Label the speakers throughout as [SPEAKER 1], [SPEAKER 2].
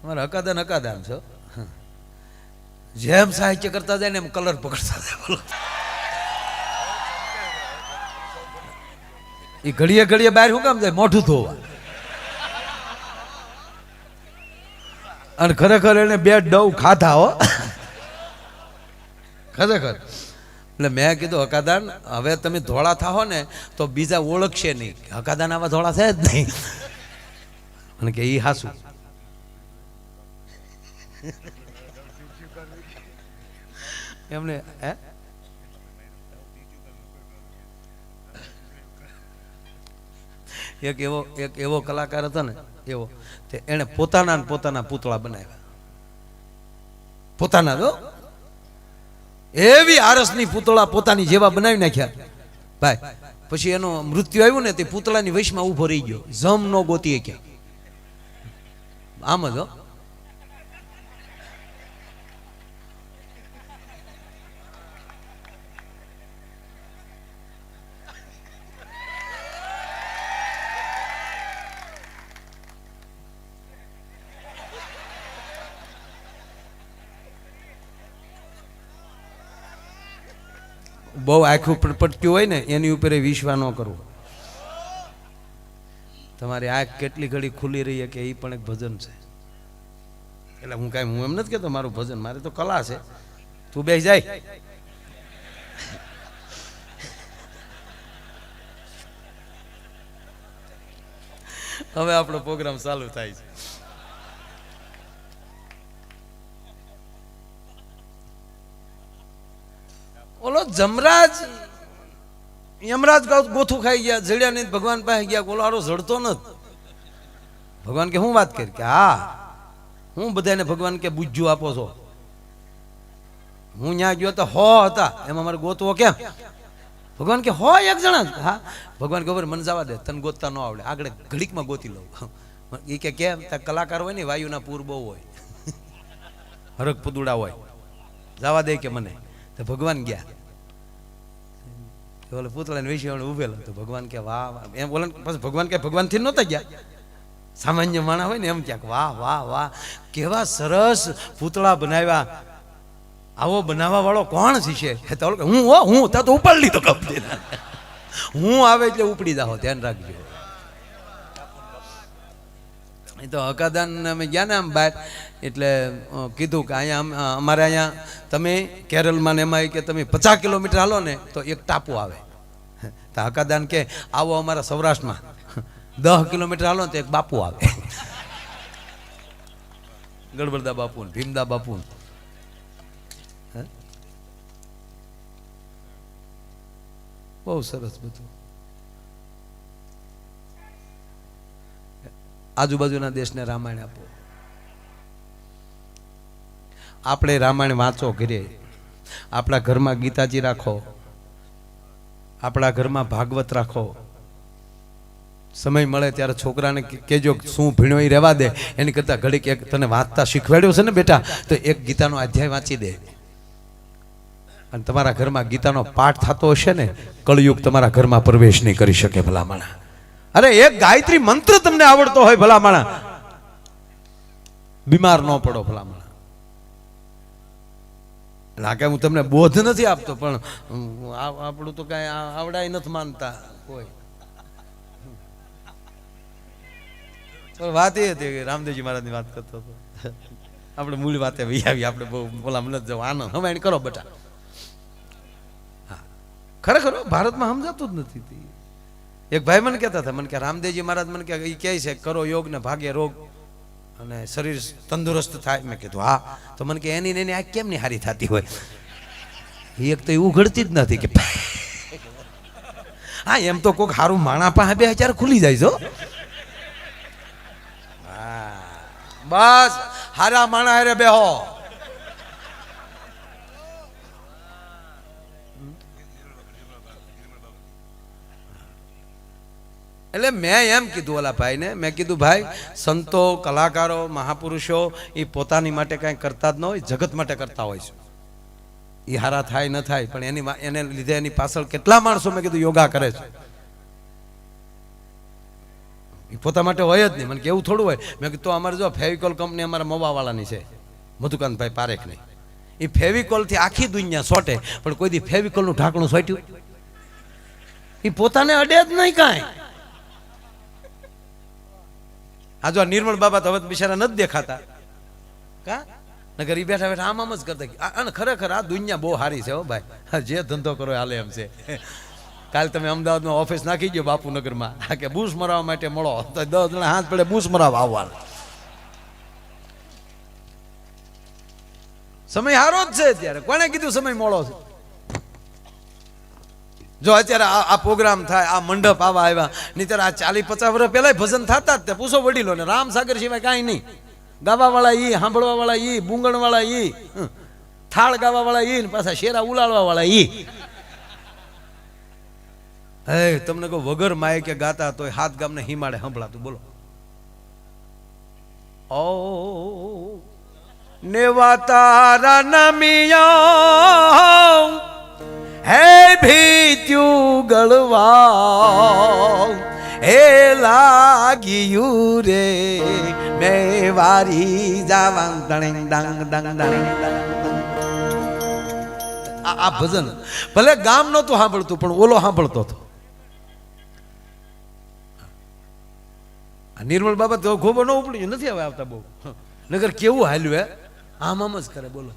[SPEAKER 1] અમારે હકાદાન હકાદાન છો. જેમ સાહિત્ય કરતા જાય ને એમ કલર પકડતા જાય. એ ઘડીએ ઘડીએ બહાર શું કામ જાય? મોઢું ધોવા. અને ખરેખર એને બે ડવ ખાધા હો ખરેખર. એટલે મેં કીધું હકાદાન હવે તમે ધોળા થાઓ ને તો બીજા ઓળખશે નહીં. હકાદાન આવા ધોળા થાય જ નહીં. અને કે ઈ હાસુ એમને હે એક એવો કલાકાર હતો ને એવો, એને પોતાના પૂતળા બનાવ્યા. પોતાના જો એવી આરસની પૂતળા પોતાની જેવા બનાવી નાખ્યા ભાઈ. પછી એનું મૃત્યુ આવ્યું ને તે પૂતળાની વૈશમાં ઉભો રહી ગયો. જમ નો ગોતી ક્યાં આમ જ. બહુ આખું પટક્યું હોય ને એની ઉપર વિશ્વાસ ન કરવો. તમારી આંખ કેટલી ઘડી ખુલી રહી કે એ પણ એક ભજન છે. એટલે હું એમ નથી કહેતો મારું ભજન, મારે તો કલા છે. તું બેસી જાય. હવે આપણો પ્રોગ્રામ ચાલુ થાય છે. ઓલો જમરાજ યમરાજ ગોથું ખાઈ ગયા, જડ્યા નહીં. ભગવાન પાસે ગયા, ઓલો આરો જડતો નથી. ભગવાન કે હું વાત કરી કે હા હું બધાને ભગવાન કે બુજ્જુ આપો છો. હું ત્યાં ગયો તો 100 હતા, એમાં મારે ગોતવો કેમ? ભગવાન કે 100 એક જણા. હા ભગવાન ખબર મને જવા દે, તને ગોતતા ન આવડે, આગળ ઘડીકમાં ગોતી લઉં. એ કે કેમ? ત્યાં કલાકાર હોય ને, વાયુના પૂર બહુ હોય, હરક પુદુડા હોય, જવા દે કે મને. તો ભગવાન ગયા, ઓલો પૂતળાને વિશે ઉભેલો. તો ભગવાન કે વાહ વાહ એમ બોલે. પછી ભગવાન કે ભગવાન થી નહોતા ગયા, સામાન્ય માણસ હોય ને એમ ક્યાંક વાહ વાહ વાહ કેવા સરસ પૂતળા બનાવ્યા. આવો બનાવવા વાળો કોણ છે? હું તો ઉપાડી લીધો કપ. હું આવે એટલે ઉપડી જાઓ, ધ્યાન રાખજો. એ તો હકાદાન અમે ગયા ને આમ બહાર, એટલે કીધું કે અહીંયા અમારે અહીંયા તમે કેરળમાં ને એમાં કે તમે 50 કિલોમીટર હાલો ને તો એક ટાપુ આવે. તો હકાદાન કે આવો અમારા સૌરાષ્ટ્રમાં 10 કિલોમીટર હાલો ને તો એક બાપુ આવે. ગડબડદા બાપુ, ભીમદા બાપુ. બહુ સરસ બધું. આજુબાજુના દેશને રામાયણ આપો. આપણે રામાયણ વાંચો ઘરે, આપણા ઘરમાં ગીતાજી રાખો, આપણા ઘરમાં ભાગવત રાખો. સમય મળે ત્યારે છોકરાને કહેજો શું ભીણો એ રહેવા દે, એની કરતાં ઘડીક એક તને વાંચતા શીખવાડ્યો છે ને બેટા, તો એક ગીતાનો અધ્યાય વાંચી દે. અને તમારા ઘરમાં ગીતાનો પાઠ થતો હશે ને, કળયુગ તમારા ઘરમાં પ્રવેશ નહીં કરી શકે ભલામણા. અરે એક ગાયત્રી મંત્ર તમને આવડતો હોય ભલામણા, બીમાર ન પડો ભલામણા. લાગે હું તમને બોધ નથી આપતો, પણ આપણું તો કઈ આવડાય નથી માનતા કોઈ. વાત એ હતી કે રામદેવજી મહારાજની વાત કરતો હતો. આપણે મૂળ વાતે વહી આવી, આપણે બહુ બોલા મને જવું આનંદ હવે કરો બેટા. હા ખરેખર ભારતમાં સમજાતું જ નથી. એક ભાઈ મને કહેતા હતા, મને કે રામદેવજી મહારાજ મને કે એ કહે છે કરો યોગ ને ભાગે રોગ અને શરીર તંદુરસ્ત થાય. મેં કીધું હા. તો મને કે એની આ કેમ નહીં હારી થતી હોય? એક તો એવું ઘડતી જ નથી કે હા એમ તો કોઈક સારું માણા પાસે બે હજાર ખુલી જાય છો. બસ હારા માણા હારે બેહો. એટલે મેં એમ કીધું ઓલા ભાઈને, મેં કીધું ભાઈ સંતો કલાકારો મહાપુરુષો એ પોતાની માટે કાંઈ કરતા જ ન હોય, જગત માટે કરતા હોય છે. એ હારા થાય ન થાય પણ એને લીધે એની પાછળ કેટલા માણસો મેં કીધું યોગા કરે છે. એ પોતા માટે હોય જ નહીં. મને કેવું થોડું હોય. મેં કીધું તો અમારે જો ફેવિકોલ કંપની અમારા મોવાવાળાની છે, મધુકાંતભાઈ પારેખની. એ ફેવિકોલથી આખી દુનિયા સોટે, પણ કોઈ દી ફેવિકોલનું ઢાંકણું સોટ્યું? એ પોતાને અડે જ નહીં કાંઈ. આ જો નિર્મળ બાબા તો હવે બિચારા નથી દેખાતા કા, નગર ઈ બેઠા બેઠા આમ જ કરતા. અને ખરેખર આ દુનિયા બહુ સારી છે હો ભાઈ, જે ધંધો કરો હાલે એમ છે. કાલ તમે અમદાવાદમાં ઓફિસ નાખી ગયો બાપુનગરમાં, કે બૂસ મરાવવા માટે મળો તો 10 જણા હાથ પડે બૂસ મરાવવા આવવાના. સમય હારો જ છે અત્યારે. કોને કીધું સમય મોડો છે? જો અત્યારે આ પ્રોગ્રામ થાય, આ મંડપ આવા આવ્યા, નહીં ત્યારે આ 40-50 વર્ષ પહેલા ભજન થતા જ. પૂછો વડીલો ને, રામસાગર સિવાય કાંઈ નહીં. ગાવા વાળા ઈ, સાંભળવા વાળા ઈ, બુંગણ વાળા ઈ, થાળ ગાવા વાળા ઈ, પાછા શેરા ઉલાળવા વાળા ઈ. હે તમને કહું, વગર માય કે ગાતા તોય 7 ગામને હિમાડે સંભળાતું. બોલો ઓ નેવા તારા નમિયા હે ભીત્યું ગળવા હે લાગ્યું રે મેં વારી જાવા દંગ દંગ દંગ દંગ. આ ભજન ભલે ગામ નહોતું સાંભળતું, પણ ઓલો સાંભળતો હતો. નિર્મળ બાબત ખોબો ન ઉપડી નથી હવે આવતા બહુ. નગર કેવું હાલ્યું હે, આમ આમ જ કરે. બોલો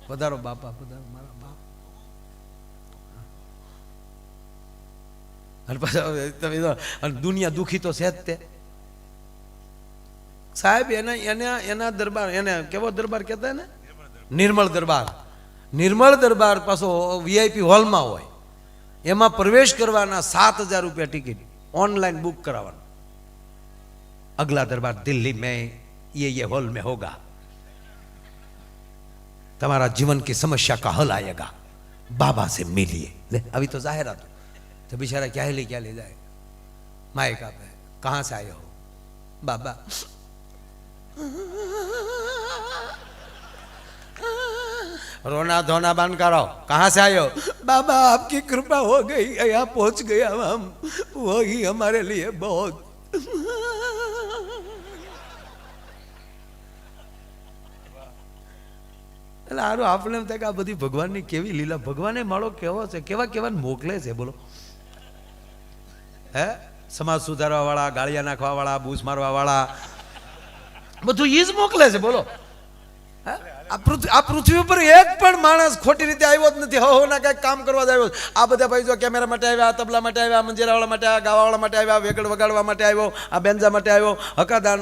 [SPEAKER 1] પધારો બાપા, પધારો મારા બાપ. અને પાછા દુનિયા દુખી તો છે જ તે સાહેબ. એના દરબાર, એને કેવો દરબાર કહેતા ને? નિર્મળ દરબાર. નિર્મળ દરબાર પાછો વીઆઈપી હોલમાં હોય, એમાં પ્રવેશ કરવાના 7,000 રૂપિયા ટિકિટ, ઓનલાઈન બુક કરાવવાનું. अगला दरबार दिल्ली में ये हॉल में होगा, तुम्हारा जीवन की समस्या का हल आएगा, बाबा से मिलिए. ले अभी तो जाहिरात तो बेचारा क्या ले जाए. माइक आप है, कहाँ से आए हो? बाबा रोना धोना बंद करो. कहाँ से आए हो? बाबा आपकी कृपा हो गई, यहाँ पहुंच गया हम, वही हमारे लिए बहुत. એટલે સારું આપણે એમ થાય કે આ બધી ભગવાનની કેવી લીલા. ભગવાને માળો કેવો છે, કેવા કેવા મોકલે છે. બોલો હે, સમાજ સુધારવા વાળા, ગાળિયા નાખવા વાળા, બૂસ મારવા વાળા, બધું ઈ જ મોકલે છે. બોલો આ પૃથ્વી ઉપર એક પણ માણસ ખોટી રીતે આવ્યો જ નથી. હો ના કઈક કામ કરવા જ આવ્યો. આ બધા ભાઈ જો કેમેરા માટે આવ્યા, તબલા માટે આવ્યા, મંજીરાવાળા માટે આવ્યા, ગાવાવાળા માટે આવ્યા, વેગડ વગાડવા માટે આવ્યો, આ બેન્જા માટે આવ્યો, હકાદાન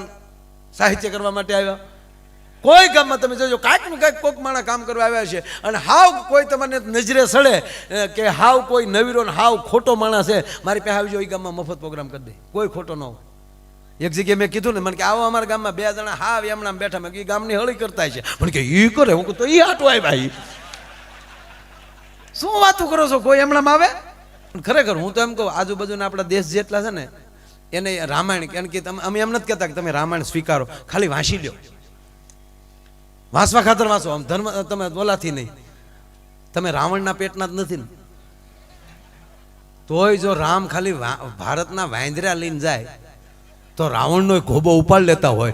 [SPEAKER 1] સાહિત્ય કરવા માટે આવ્યા. કોઈ ગામમાં તમે જોજો કાંઈક ને કાંઈક કોઈક માણસ કામ કરવા આવ્યા છે. અને હાવ કોઈ તમને નજરે સડે કે હાવ કોઈ નવીરો ને હાવ ખોટો માણસ છે, મારી પાસે આવી જાવ, એ ગામમાં મફત પ્રોગ્રામ કરી દે. કોઈ ખોટો ન હોય. એક જગ્યાએ મેં કીધું ને, મને કે આવો અમારા ગામમાં 2 જણા હાવ એમણા બેઠા, મેં એ ગામની હળી કરતા છે. પણ કે ઈ કરે, હું તો ઈ હાટો આવ્યા. શું વાતું કરો છો? કોઈ એમણામાં આવે? ખરેખર હું તો એમ કહું, આજુબાજુના આપણા દેશ જેટલા છે ને એને રામાયણ, કારણ કે તમે, અમે એમ નથી કહેતા કે તમે રામાયણ સ્વીકારો, ખાલી વાંચી લો. વાંચવા ખાતર વાંચો. આમ ધર્મ તમે બોલાથી નહીં. તમે રાવણના પેટના જ નથી ને. તોય જો રામ ખાલી ભારતના વાંદરા લઈને જાય તો રાવણનો ઘોબો ઉપાડ લેતા હોય,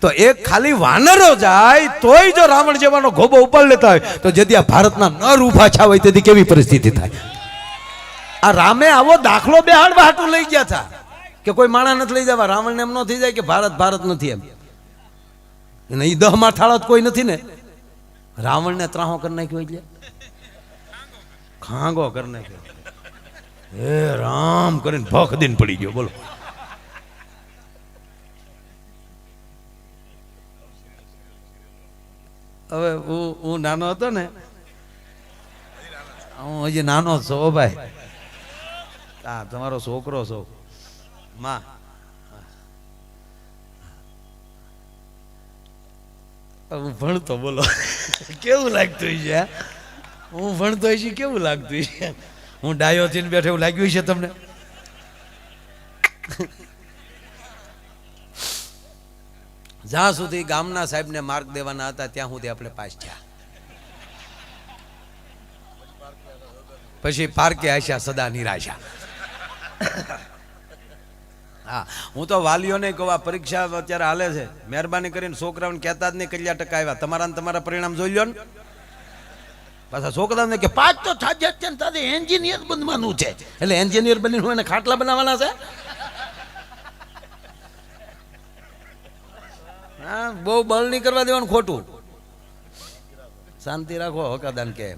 [SPEAKER 1] તો એક ખાલી વાનરો જાય તોય જો રાવણ જેવાનો ઘોબો ઉપાડ લેતા હોય, તો જેથી આ ભારતના નર ઉભા છા હોય તેથી કેવી પરિસ્થિતિ થાય. આ રામે આવો દાખલો બેહાડવા હાટું લઈ ગયા હતા કે કોઈ માણા નથી લઈ જવા. રાવણને એમ ન થઈ જાય કે ભારત ભારત નથી એમ. એને ઈ 10 માં થાળત કોઈ નથી ને. રાવણને ત્રાહો કરી નાખ્યો, એટલે ખાંગો કરી નાખ્યો. હે રામ કરીને ભખ દિન પડી ગયો. બોલો હવે હું નાનો હતો ને, હું હજી નાનો છો ભાઈ. હા, તમારો છોકરો છો માં. હું ભણતો, બોલો કેવું લાગતું છે? હું ભણતો છે કેવું લાગતું છે? હું ડાયો થઈને બેઠો એવું લાગ્યું છે તમને? જ્યાં સુધી ગામના સાહેબને માર્ક દેવાના હતા ત્યાં સુધી આપણે પાસ થયા. પછી પાર્કે આશા સદા નિરાશા. હા, હું તો વાલીઓને કહું આ પરીક્ષા અત્યારે હાલે છે, મહેરબાની કરીને છોકરાઓને કહેતા જ નહીં કેટલા ટકા આવ્યા, તમારા ને તમારા પરિણામ જોઈ લો ને. પાછા છોકરાઓને કે 5 તો થાજે છે ને તારે એન્જિનિયર બનવાનું છે, એટલે એન્જિનિયર બનીને એને ખાટલા બનાવવાના છે. હા, બહુ બળ નહીં કરવા દેવાનું, ખોટું. શાંતિ રાખો હકાદાન કે